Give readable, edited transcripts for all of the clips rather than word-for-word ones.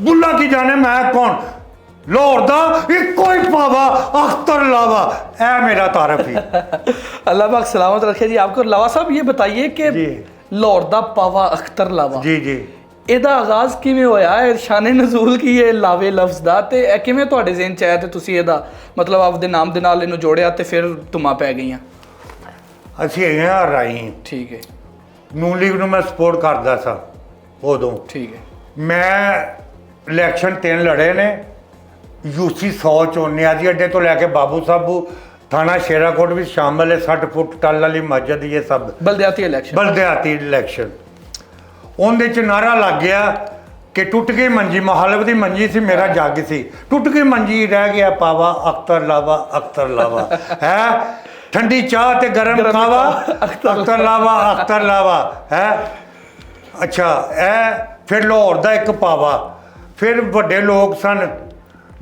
बुला की जाने मैं कौन लाहौर दा इको ही पावा अख्तर लावा ऐ मेरा तारफ ही। अल्लाह पाक सलामत रखे जी आपको। लावा साहब ये बताइए कि लाहौर दा पावा अख्तर लावा जी जी ਇਹਦਾ ਆਗਾਜ਼ ਕਿਵੇਂ ਹੋਇਆ ਹੈ ਸ਼ਾਨੇ ਨਜ਼ੂਲ ਕੀ ਇਹ ਲਾਵੇ ਲਫ਼ਜ਼ ਦਾ ਤੇ ਇਹ ਕਿਵੇਂ ਤੁਹਾਡੇ ਜ਼ਿਹਨ ਚ ਆਇਆ ਤੇ ਤੁਸੀਂ ਇਹਦਾ ਮਤਲਬ ਆਪਦੇ ਨਾਮ ਦੇ ਨਾਲ ਇਹਨੂੰ ਜੋੜਿਆ ਤੇ ਫਿਰ ਧੁੰਮਾਂ ਪੈ ਗਈਆਂ? ਅਸੀਂ ਹੈਗੇ ਆ ਰਾਈ ਠੀਕ ਹੈ। ਨੂੰ ਲੀਗ ਨੂੰ ਮੈਂ ਸਪੋਰਟ ਕਰਦਾ ਸਾਂ ਉਦੋਂ। ਠੀਕ ਹੈ। ਮੈਂ ਇਲੈਕਸ਼ਨ 3 ਲੜੇ ਨੇ ਯੂਸੀ 100 ਚੋਂ ਨਿਆਜ਼ੀ ਅੱਡੇ ਤੋਂ ਲੈ ਕੇ ਬਾਬੂ ਸਾਬੂ ਥਾਣਾ ਸ਼ੇਰਾਕੋਟ ਵਿੱਚ ਸ਼ਾਮਲ ਹੈ 60 ਫੁੱਟ ਟੱਲ ਵਾਲੀ ਮਸਜਿਦ ਇਹ ਸਭ ਬਲਦਿਆਤੀ ਇਲੈਕਸ਼ਨ। ਉਹਦੇ 'ਚ ਨਾਰਾ ਲੱਗ ਗਿਆ ਕਿ ਟੁੱਟ ਗਈ ਮੰਜੀ ਮੁਹਾਲਫ ਦੀ ਮੰਜੀ ਸੀ ਮੇਰਾ ਜੱਗ ਸੀ ਟੁੱਟ ਗਈ ਮੰਜੀ ਰਹਿ ਗਿਆ ਪਾਵਾ ਅਖਤਰ ਲਾਵਾ ਹੈ ਠੰਡੀ ਚਾਹ ਤੇ ਗਰਮ ਖਾਵਾ ਅਖਤਰ ਲਾਵਾ ਹੈ। ਅੱਛਾ ਇਹ ਫਿਰ ਲਾਹੌਰ ਦਾ ਇੱਕ ਪਾਵਾ। ਫਿਰ ਵੱਡੇ ਲੋਕ ਸਨ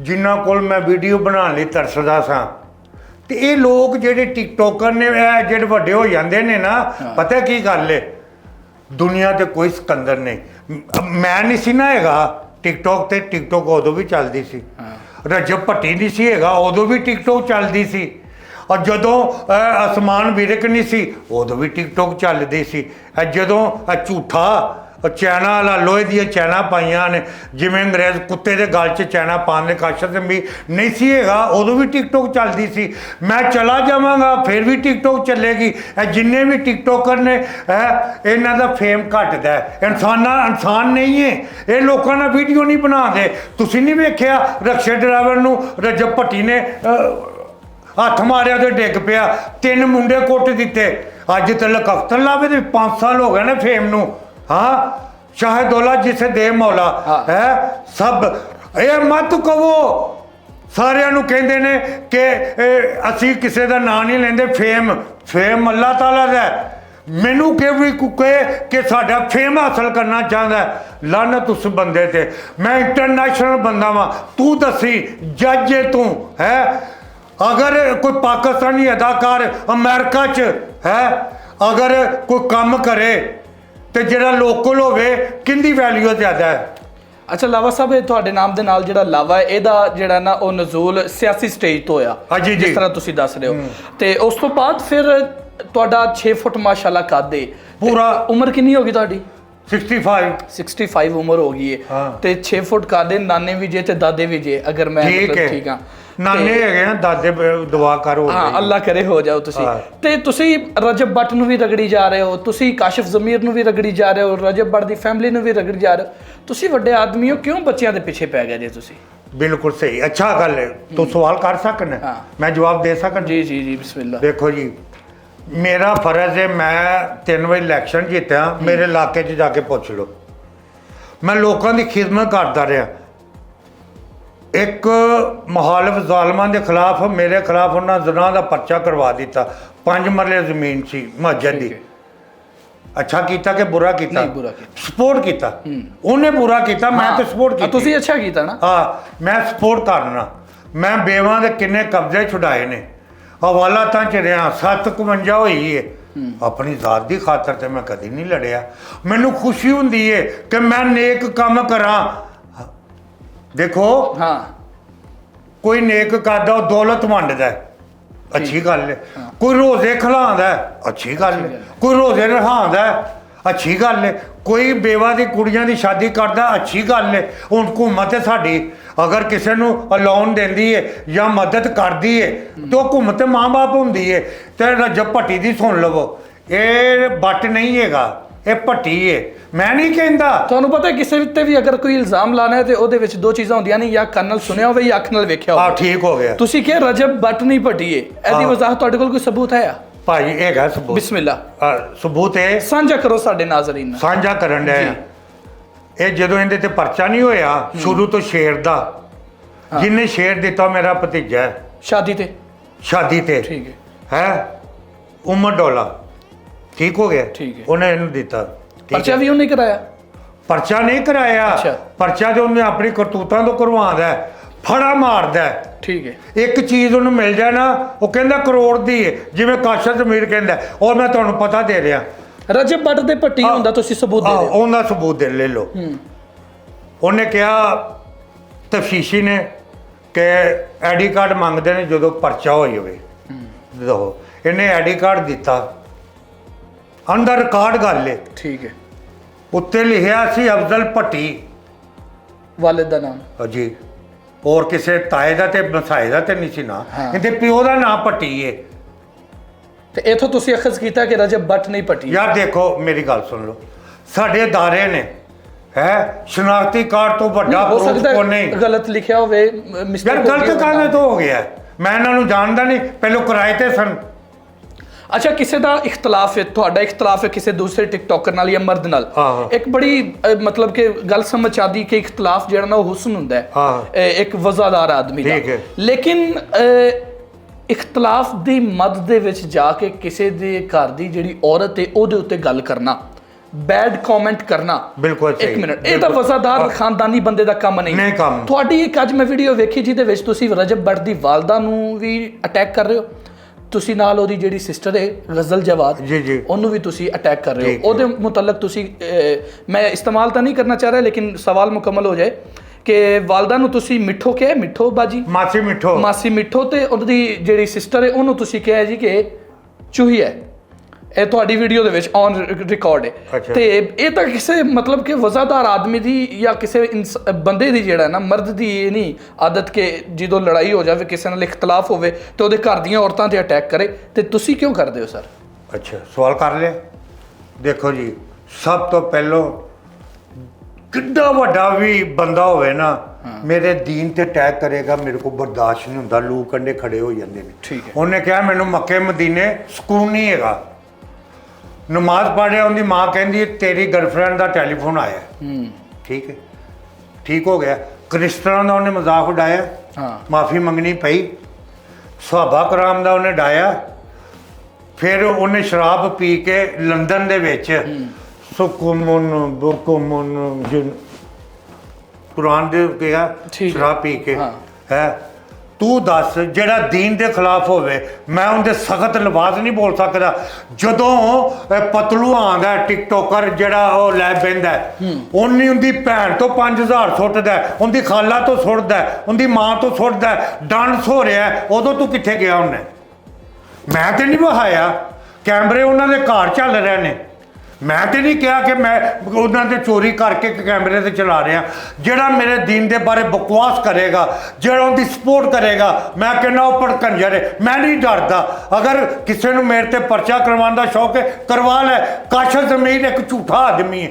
ਜਿਨ੍ਹਾਂ ਕੋਲ ਮੈਂ ਵੀਡੀਓ ਬਣਾਉਣ ਲਈ ਤਰਸਦਾ ਸਾਂ ਤੇ ਇਹ ਲੋਕ ਜਿਹੜੇ ਟਿਕਟੋਕਰ ਨੇ ਇਹ ਜਿਹੜੇ ਵੱਡੇ ਹੋ ਜਾਂਦੇ ਨੇ ਨਾ ਪਤਾ ਕੀ ਗੱਲ ਏ ਦੁਨੀਆ ਤੇ ਕੋਈ ਸਿਕੰਦਰ ਨਹੀਂ। ਮੈਂ ਨਹੀਂ ਸੀ ਨਾ ਹੈਗਾ ਟਿਕਟੋਕ ਤੇ ਟਿਕਟੋਕ ਉਦੋਂ ਵੀ ਚੱਲਦੀ ਸੀ। ਰਜਬ ਭੱਟੀ ਨਹੀਂ ਸੀ ਹੈਗਾ ਉਦੋਂ ਵੀ ਟਿਕਟੋਕ ਚੱਲਦੀ ਸੀ। ਔਰ ਜਦੋਂ ਅਸਮਾਨ ਵਿਰਕ ਨਹੀਂ ਸੀ ਉਦੋਂ ਵੀ ਟਿਕਟੋਕ ਚੱਲਦੀ ਸੀ। ਜਦੋਂ ਝੂਠਾ ਚੈਨਾ ਵਾਲਾ ਲੋਹੇ ਦੀਆਂ ਚੈਨਾ ਪਾਈਆਂ ਨੇ ਜਿਵੇਂ ਅੰਗਰੇਜ਼ ਕੁੱਤੇ ਦੇ ਗਲ 'ਚ ਚੈਨਾ ਪਾਉਣ ਦੇ ਕਾਸ਼ਤ ਵੀ ਨਹੀਂ ਸੀ ਹੈਗਾ ਉਦੋਂ ਵੀ ਟਿਕਟੋਕ ਚੱਲਦੀ ਸੀ। ਮੈਂ ਚਲਾ ਜਾਵਾਂਗਾ ਫਿਰ ਵੀ ਟਿਕਟੋਕ ਚੱਲੇਗੀ। ਇਹ ਜਿੰਨੇ ਵੀ ਟਿਕਟੋਕਰ ਨੇ ਇਹਨਾਂ ਦਾ ਫੇਮ ਘਟਦਾ ਇਨਸਾਨ ਨਹੀਂ ਹੈ। ਇਹ ਲੋਕਾਂ ਨਾਲ ਵੀਡੀਓ ਨਹੀਂ ਬਣਾਉਂਦੇ। ਤੁਸੀਂ ਨਹੀਂ ਵੇਖਿਆ ਰਕਸ਼ੇ ਡਰਾਈਵਰ ਨੂੰ ਰਜਬ ਭੱਟੀ ਨੇ ਹੱਥ ਮਾਰਿਆ ਤੇ ਡਿੱਗ ਪਿਆ 3 ਮੁੰਡੇ ਕੁੱਟ ਦਿੱਤੇ। ਅੱਜ ਤੱਕ ਅਖਤਰ ਲਾਵੇ ਦੇ 5 ਸਾਲ ਹੋ ਗਏ ਨੇ ਫੇਮ ਨੂੰ। हाँ शाहदौला जिसे दे मौला है सब ये मत कहो सारिਆਂ ਨੂੰ ਕਹਿੰਦੇ ਨੇ ਕਿ ਅਸੀਂ ਕਿਸੇ ਦਾ ਨਾਂ ਨਹੀਂ ਲੈਂਦੇ। ਫੇਮ ਅੱਲਾਹ ਤਾਲਾ ਦਾ ਮੈਨੂੰ ਕਿਵੇਂ ਕਹੇ ਕਿ ਸਾਡਾ ਫੇਮ ਹਾਸਲ ਕਰਨਾ ਚਾਹੁੰਦਾ ਲਾਨਤ ਉਸ ਬੰਦੇ ਤੇ। ਮੈਂ ਇੰਟਰਨੈਸ਼ਨਲ ਬੰਦਾ ਵਾਂ ਤੂੰ ਦੱਸੀ ਜੱਜ ਹੈ ਤੂੰ ਹੈ। ਅਗਰ ਕੋਈ ਪਾਕਿਸਤਾਨੀ ਅਦਾਕਾਰ ਅਮਰੀਕਾ 'ਚ ਹੈ ਅਗਰ ਕੋਈ ਕੰਮ ਕਰੇ ਤੇ ਜਿਹੜਾ ਲੋਕਲ ਹੋਵੇ ਕਿੰਦੀ ਵੈਲਿਊ ਜ਼ਿਆਦਾ ਹੈ। ਅੱਛਾ ਲਾਵਾ ਸਾਹਿਬ ਇਹ ਤੁਹਾਡੇ ਨਾਮ ਦੇ ਨਾਲ ਜਿਹੜਾ ਲਾਵਾ ਇਹਦਾ ਜਿਹੜਾ ਨਾ ਉਹ ਨਜ਼ੂਲ ਸਿਆਸੀ ਸਟੇਜ ਤੋਂ ਹੋਇਆ ਜਿਸ ਤਰ੍ਹਾਂ ਤੁਸੀਂ ਦੱਸ ਰਹੇ ਹੋ ਤੇ ਉਸ ਤੋਂ ਬਾਅਦ ਫਿਰ ਤੁਹਾਡਾ 6 ਫੁੱਟ ਮਾਸ਼ਾਅੱਲਾ ਕੱਦ ਹੈ ਪੂਰਾ। ਉਮਰ ਕਿੰਨੀ ਹੋ ਗਈ ਤੁਹਾਡੀ? 65 ਉਮਰ ਹੋ ਗਈ ਹੈ ਤੇ 6 ਫੁੱਟ ਕੱਦ ਹੈ। ਨਾਨੇ ਵੀ ਜੇ ਤੇ ਦਾਦੇ ਵੀ ਜੇ ਅਗਰ ਮੈਂ ਠੀਕ ਹਾਂ ਨਾਨੇ ਹੈਗੇ ਆ ਦਾਦੇ ਦੁਆ ਕਰ ਹੋ ਹਾਂ ਅੱਲਾ ਕਰੇ ਹੋ ਜਾਓ ਤੁਸੀਂ। ਤੇ ਤੁਸੀਂ ਰਜਬ ਬੱਟ ਨੂੰ ਵੀ ਰਗੜੀ ਜਾ ਰਹੇ ਹੋ ਤੁਸੀਂ ਕਾਸ਼ਿਫ ਜ਼ਮੀਰ ਨੂੰ ਵੀ ਰਗੜੀ ਜਾ ਰਹੇ ਹੋ ਰਜਬ ਬੱਟ ਦੀ ਫੈਮਿਲੀ ਨੂੰ ਵੀ ਰਗੜੀ ਜਾ ਰਹੇ ਹੋ। ਤੁਸੀਂ ਵੱਡੇ ਆਦਮੀ ਹੋ ਕਿਉਂ ਬੱਚਿਆਂ ਦੇ ਪਿੱਛੇ ਪੈ ਗਏ ਜੇ ਤੁਸੀਂ? ਬਿਲਕੁਲ ਸਹੀ ਅੱਛਾ ਗੱਲ ਹੈ ਤੂੰ ਸਵਾਲ ਕਰ ਸਕਣਾ ਮੈਂ ਜਵਾਬ ਦੇ ਸਕਣ? ਜੀ ਬਿਸਮਿਲ੍ਲਾ। ਦੇਖੋ ਜੀ ਮੇਰਾ ਫਰਜ਼ ਹੈ ਮੈਂ 3 ਵਜੇ ਇਲੈਕਸ਼ਨ ਜਿੱਤਿਆ ਮੇਰੇ ਇਲਾਕੇ 'ਚ ਜਾ ਕੇ ਪੁੱਛ ਲਓ ਮੈਂ ਲੋਕਾਂ ਦੀ ਖਿਦਮਤ ਕਰਦਾ ਰਿਹਾ। ਇੱਕ ਮੁਹਾਲਫ ਜ਼ਾਲਮਾਂ ਦੇ ਖਿਲਾਫ ਮੇਰੇ ਖਿਲਾਫ ਉਹਨਾਂ ਜ਼ੁਲਮਾਂ ਦਾ ਪਰਚਾ ਕਰਵਾ ਦਿੱਤਾ 5 ਮਰਲੇ ਜ਼ਮੀਨ ਸੀ ਮਸਜਿਦ ਦੀ। ਅੱਛਾ ਕੀਤਾ ਕਿ ਬੁਰਾ ਕੀਤਾ? ਸਪੋਰਟ ਕੀਤਾ ਉਹਨੇ ਬੁਰਾ ਕੀਤਾ ਮੈਂ ਤਾਂ ਸਪੋਰਟ ਕੀਤਾ। ਤੁਸੀਂ ਅੱਛਾ ਕੀਤਾ ਨਾ। ਹਾਂ ਮੈਂ ਸਪੋਰਟ ਕਰਨਾ। ਮੈਂ ਬੇਵਾਂ ਦੇ ਕਿੰਨੇ ਕਬਜ਼ੇ ਛੁਡਾਏ ਨੇ ਹਵਾਲਾ ਤਾਂ ਚ ਰਿਹਾ 751 ਹੋਈ ਹੈ। ਆਪਣੀ ਜ਼ਾਤ ਦੀ ਖਾਤਰ ਤੇ ਮੈਂ ਕਦੀ ਨਹੀਂ ਲੜਿਆ। ਮੈਨੂੰ ਖੁਸ਼ੀ ਹੁੰਦੀ ਹੈ ਕਿ ਮੈਂ ਨੇਕ ਕੰਮ ਕਰਾਂ। ਦੇਖੋ ਕੋਈ ਨੇਕ ਕਰਦਾ ਉਹ ਦੌਲਤ ਵੰਡਦਾ ਅੱਛੀ ਗੱਲ ਹੈ। ਕੋਈ ਰੋਜ਼ੇ ਖਿਲਾਉਂਦਾ ਅੱਛੀ ਗੱਲ ਹੈ। ਕੋਈ ਰੋਜ਼ੇ ਰਹਾਉਂਦਾ ਅੱਛੀ ਗੱਲ ਹੈ। ਕੋਈ ਬੇਵਾ ਦੀ ਕੁੜੀਆਂ ਦੀ ਸ਼ਾਦੀ ਕਰਦਾ ਅੱਛੀ ਗੱਲ ਹੈ। ਹੁਣ ਹੁਕੂਮਤ ਹੈ ਸਾਡੀ ਅਗਰ ਕਿਸੇ ਨੂੰ ਲੋਨ ਦਿੰਦੀ ਹੈ ਜਾਂ ਮਦਦ ਕਰਦੀ ਹੈ ਤਾਂ ਹੁਕੂਮਤ ਮਾਂ ਬਾਪ ਹੁੰਦੀ ਹੈ। ਤੇ ਰਜਬ ਭੱਟੀ ਦੀ ਸੁਣ ਲਵੋ ਇਹ ਬੱਟ ਨਹੀਂ ਹੈਗਾ ਇਹ ਭੱਟੀ ਹੈ। ਮੈਂ ਨਹੀਂ ਕਹਿੰਦਾ ਤੁਹਾਨੂੰ ਪਤਾ ਕਿਸੇ ਉੱਤੇ ਵੀ ਅਗਰ ਕੋਈ ਇਲਜ਼ਾਮ ਲਾਣਾ ਹੈ ਤੇ ਉਹਦੇ ਵਿੱਚ 2 ਚੀਜ਼ਾਂ ਹੁੰਦੀਆਂ ਨੇ ਜਾਂ ਕੰਨ ਨਾਲ ਸੁਣਿਆ ਹੋਵੇ ਜਾਂ ਅੱਖ ਨਾਲ ਵੇਖਿਆ ਹੋਵੇ। ਠੀਕ ਹੋ ਗਿਆ। ਤੁਸੀਂ ਕਿਹਾ ਰਜਬ ਬੱਟ ਨਹੀਂ ਭੱਟੀ ਹੈ ਇਹਦੀ ਵਜ਼ਾਹਤ ਤੁਹਾਡੇ ਕੋਲ ਕੋਈ ਸਬੂਤ ਹੈ? ਭਾਈ ਇਹ ਹੈਗਾ ਸਬੂਤ। ਬਿਸਮਿਲ੍ਲਾ। ਸਬੂਤ ਹੈ ਸਾਂਝਾ ਕਰੋ ਸਾਡੇ ਨਾਜ਼ਰੀਨ ਨਾਲ। ਸਾਂਝਾ ਕਰਨ ਡਿਆ ਇਹ ਜਦੋਂ ਇਹਦੇ ਤੇ ਪਰਚਾ ਨਹੀਂ ਹੋਇਆ ਸ਼ੁਰੂ ਤੋਂ ਸ਼ੇਰ ਦਾ ਜਿਹਨੇ ਸ਼ੇਰ ਦਿੱਤਾ ਮੇਰਾ ਭਤੀਜਾ ਹੈ ਸ਼ਾਦੀ ਤੇ ਠੀਕ ਹੈ ਉਮਰ ਡੋਲਾ ਠੀਕ ਹੋ ਗਿਆ ਠੀਕ ਹੈ ਉਹਨੇ ਇਹਨੂੰ ਦਿੱਤਾ ਪਰਚਾ ਵੀ ਉਹਨੇ ਕਰਾਇਆ? ਪਰਚਾ ਨਹੀਂ ਕਰਾਇਆ ਪਰਚਾ ਤੇ ਉਹਨੇ ਆਪਣੀ ਕਰਤੂਤਾਂ ਤੋਂ ਕਰਵਾਉਂਦਾ ਫੜਾ ਮਾਰਦਾ ਠੀਕ ਹੈ। ਇੱਕ ਚੀਜ਼ ਉਹਨੂੰ ਮਿਲ ਜਾਏ ਨਾ ਉਹ ਕਹਿੰਦਾ ਕਰੋੜ ਦੀ ਹੈ ਜਿਵੇਂ ਕਾਸ਼ਿਫ ਜ਼ਮੀਰ ਕਹਿੰਦਾ ਔਰ ਮੈਂ ਤੁਹਾਨੂੰ ਪਤਾ ਦੇ ਰਿਹਾ ਰਜਬ ਬੱਟ ਦੇ ਭੱਟੀ ਹੁੰਦਾ ਤੁਸੀਂ ਸਬੂਤ ਦੇ ਦਿਓ ਉਹਦਾ ਸਬੂਤ ਦੇ ਲੈ ਲਓ ਉਹਨੇ ਕਿਹਾ ਤਫਤੀਸ਼ੀ ਨੇ ਕਿ ਆਈਡੀ ਕਾਰਡ ਮੰਗਦੇ ਨੇ ਜਦੋਂ ਪਰਚਾ ਹੋਈ ਹੋਵੇ। ਦੋ ਇਹਨੇ ਆਈਡੀ ਕਾਰਡ ਦਿੱਤਾ, ਅੰਦਰ ਰਿਕਾਰਡ ਗੱਲ ਹੈ, ਠੀਕ ਹੈ, ਉੱਤੇ ਲਿਖਿਆ ਸੀ ਅਫਜ਼ਲ ਭੱਟੀ ਵਾਲਿਦ ਦਾ ਨਾਮ ਜੀ, ਹੋਰ ਕਿਸੇ ਤਾਏ ਦਾ ਤੇ ਮਸਾਏ ਦਾ ਤੇ ਨਹੀਂ ਸੀ ਨਾ, ਇਹਦੇ ਪਿਓ ਦਾ ਨਾਮ ਭੱਟੀ ਹੈ। ਤੇ ਇਥੋਂ ਤੁਸੀਂ ਅਖਜ਼ ਕੀਤਾ ਕਿ ਰਜਬ ਬੱਟ ਨਹੀਂ ਭੱਟੀ। ਯਾਰ ਦੇਖੋ ਮੇਰੀ ਗੱਲ ਸੁਣ ਲਓ, ਸਾਡੇ ਅਦਾਰੇ ਨੇ ਹੈ ਸ਼ਨਾਖਤੀ ਕਾਰਡ ਤੋਂ ਵੱਡਾ ਹੋ ਪ੍ਰੂਫ ਸਕਦਾ ਕੋ ਨਹੀਂ। ਗਲਤ ਲਿਖਿਆ ਹੋਵੇ, ਯਾਰ ਗਲਤ ਕਾਹਦੇ ਤੋਂ ਹੋ ਗਿਆ? ਮੈਂ ਇਹਨਾਂ ਨੂੰ ਜਾਣਦਾ ਨਹੀਂ, ਪਹਿਲੋਂ ਕਿਰਾਏ ਤੇ ਸਨ। ਅੱਛਾ, ਕਿਸੇ ਦਾ ਇਖਤਲਾਫ ਹੈ, ਤੁਹਾਡਾ ਇਖਤਲਾਫ ਹੈ ਕਿਸੇ ਦੂਸਰੇ ਟਿਕਟੋਕਰ ਨਾਲ ਜਾਂ ਮਰਦ ਨਾਲ, ਇੱਕ ਬੜੀ ਮਤਲਬ ਕਿ ਗੱਲ ਸਮਝ ਆਦੀ ਕਿ ਇਖਤਲਾਫ ਜਿਹੜਾ ਨਾ ਉਹ ਹੁਸਨ ਹੁੰਦਾ ਹੈ ਇੱਕ ਵਜ਼ਾਦਾਰ ਆਦਮੀ ਦਾ, ਲੇਕਿਨ ਇਖਤਲਾਫ ਦੀ ਮੱਧ ਦੇ ਵਿੱਚ ਜਾ ਕੇ ਕਿਸੇ ਦੇ ਘਰ ਦੀ ਜਿਹੜੀ ਔਰਤ ਹੈ ਉਹਦੇ ਉੱਤੇ ਗੱਲ ਕਰਨਾ, ਬੈਡ ਕਮੈਂਟ ਕਰਨਾ, ਬਿਲਕੁਲ ਸਹੀ, ਇੱਕ ਮਿੰਟ, ਇਹ ਤਾਂ ਵਜ਼ਾਦਾਰ ਖਾਨਦਾਨੀ ਬੰਦੇ ਦਾ ਕੰਮ ਨਹੀਂ ਕੰਮ। ਤੁਹਾਡੀ ਇੱਕ ਅੱਜ ਮੈਂ ਵੀਡੀਓ ਵੇਖੀ ਜਿਹਦੇ ਵਿੱਚ ਤੁਸੀਂ ਰਜਬ ਬੱਟ ਦੀ ਵਾਲਦਾ ਨੂੰ ਵੀ ਅਟੈਕ ਕਰ ਰਹੇ ਹੋ, ਤੁਸੀਂ ਨਾਲ ਉਹਦੀ ਜਿਹੜੀ ਸਿਸਟਰ ਹੈ ਗਜ਼ਲ ਜਵਾਦ ਜੀ ਉਹਨੂੰ ਵੀ ਤੁਸੀਂ ਅਟੈਕ ਕਰ ਰਹੇ ਹੋ। ਉਹਦੇ ਮੁਤਲਕ ਤੁਸੀਂ ਮੈਂ ਇਸਤੇਮਾਲ ਤਾਂ ਨਹੀਂ ਕਰਨਾ ਚਾਹ ਰਿਹਾ ਲੇਕਿਨ ਸਵਾਲ ਮੁਕੰਮਲ ਹੋ ਜਾਏ ਕਿ ਵਾਲਦਾ ਨੂੰ ਤੁਸੀਂ ਮਿੱਠੋ ਕਿਹਾ, ਮਿੱਠੋ ਬਾਜੀ, ਮਾਸੀ ਮਿੱਠੋ, ਤੇ ਉਹਦੀ ਜਿਹੜੀ ਸਿਸਟਰ ਹੈ ਉਹਨੂੰ ਤੁਸੀਂ ਕਿਹਾ ਜੀ ਕਿ ਚੂਹੀ ਹੈ। ਇਹ ਤੁਹਾਡੀ ਵੀਡੀਓ ਦੇ ਵਿੱਚ ਔਨ ਰਿਕਾਰਡ ਹੈ। ਤੇ ਇਹ ਤਾਂ ਕਿਸੇ ਮਤਲਬ ਕਿ ਵਜ਼ਾਦਾਰ ਆਦਮੀ ਦੀ ਜਾਂ ਕਿਸੇ ਬੰਦੇ ਦੀ ਜਿਹੜਾ ਨਾ ਮਰਦ ਦੀ ਇਹ ਨਹੀਂ ਆਦਤ ਕਿ ਜਦੋਂ ਲੜਾਈ ਹੋ ਜਾਵੇ, ਕਿਸੇ ਨਾਲ ਇਖਤਲਾਫ ਹੋਵੇ ਤੇ ਉਹਦੇ ਘਰ ਦੀਆਂ ਔਰਤਾਂ ਤੇ ਅਟੈਕ ਕਰੇ। ਤੇ ਤੁਸੀਂ ਕਿਉਂ ਕਰਦੇ ਹੋ ਸਰ? ਅੱਛਾ, ਸਵਾਲ ਕਰ ਲਿਆ। ਦੇਖੋ ਜੀ, ਸਭ ਤੋਂ ਪਹਿਲਾਂ ਕਿੱਡਾ ਵੱਡਾ ਵੀ ਬੰਦਾ ਹੋਵੇ ਨਾ, ਮੇਰੇ ਦੀਨ ਤੇ ਅਟੈਕ ਕਰੇਗਾ, ਮੇਰੇ ਕੋਲ ਬਰਦਾਸ਼ਤ ਨਹੀਂ ਹੁੰਦਾ, ਲੂ ਕੰਡੇ ਖੜੇ ਹੋ ਜਾਂਦੇ ਨੇ। ਉਹਨੇ ਕਿਹਾ ਮੈਨੂੰ ਮੱਕੇ ਮਦੀਨੇ ਸਕੂਨ ਨਹੀਂ ਹੈਗਾ। ਨਮਾਜ਼ ਪੜ੍ਹਿਆ, ਉਹਦੀ ਮਾਂ ਕਹਿੰਦੀ ਤੇਰੀ ਗਰਲਫ੍ਰੈਂਡ ਦਾ ਟੈਲੀਫੋਨ ਆਇਆ। ਠੀਕ ਹੈ, ਠੀਕ ਹੋ ਗਿਆ। ਕ੍ਰਿਸਤਨਾਂ ਦਾ ਉਹਨੇ ਮਜ਼ਾਕ ਉਡਾਇਆ, ਮਾਫੀ ਮੰਗਣੀ ਪਈ। ਸਹਾਬਾ ਕਰਾਮ ਦਾ ਉਹਨੇ ਡਾਇਆ। ਫਿਰ ਉਹਨੇ ਸ਼ਰਾਬ ਪੀ ਕੇ ਲੰਡਨ ਦੇ ਵਿੱਚ ਸੁਕਮਨ ਬੁਕਮਨ ਕੁਰਾਨ ਦੇ ਕਿਹਾ ਸ਼ਰਾਬ ਪੀ ਕੇ ਹੈ। ਤੂੰ ਦੱਸ, ਜਿਹੜਾ ਦੀਨ ਦੇ ਖਿਲਾਫ ਹੋਵੇ, ਮੈਂ ਉਹਦੇ ਸਖਤ ਲਫ਼ਜ਼ ਨਹੀਂ ਬੋਲ ਸਕਦਾ। ਜਦੋਂ ਪਤਲੂ ਆਂਦਾ ਟਿਕਟੋਕਰ ਜਿਹੜਾ ਉਹ ਲੈ ਬਹਿੰਦਾ, ਉਹਨੀ ਉਹਦੀ ਭੈਣ ਤੋਂ 5000 ਸੁੱਟਦਾ, ਉਹਦੀ ਖਾਲਾ ਤੋਂ ਸੁੱਟਦਾ, ਉਹਦੀ ਮਾਂ ਤੋਂ ਸੁੱਟਦਾ, ਡਾਂਸ ਹੋ ਰਿਹਾ, ਉਦੋਂ ਤੂੰ ਕਿੱਥੇ ਗਿਆ? ਉਹਨੇ ਮੈਂ ਤੇ ਨਹੀਂ ਵਹਾਇਆ, ਕੈਮਰੇ ਉਹਨਾਂ ਦੇ ਘਰ ਚੱਲ ਰਹੇ ਨੇ। ਮੈਂ ਤੇ ਨਹੀਂ ਕਿਹਾ ਕਿ ਮੈਂ ਉਹਨਾਂ ਦੇ ਚੋਰੀ ਕਰਕੇ ਕੈਮਰੇ ਤੇ ਚਲਾ ਰਿਹਾ। ਜਿਹੜਾ ਮੇਰੇ ਦੀਨ ਦੇ ਬਾਰੇ ਬਕਵਾਸ ਕਰੇਗਾ, ਜਿਹੜਾ ਉਹਦੀ ਸਪੋਰਟ ਕਰੇਗਾ, ਮੈਂ ਕਹਿੰਦਾ ਉਹ ਭੜਕੰਜਰ ਹੈ। ਮੈਂ ਨਹੀਂ ਡਰਦਾ। ਅਗਰ ਕਿਸੇ ਨੂੰ ਮੇਰੇ ਤੇ ਪਰਚਾ ਕਰਵਾਉਣ ਦਾ ਸ਼ੌਕ ਹੈ, ਕਰਵਾ ਲੈ। ਕਾਸ਼ਲ ਜ਼ਮੀਨ ਇੱਕ ਝੂਠਾ ਆਦਮੀ ਹੈ,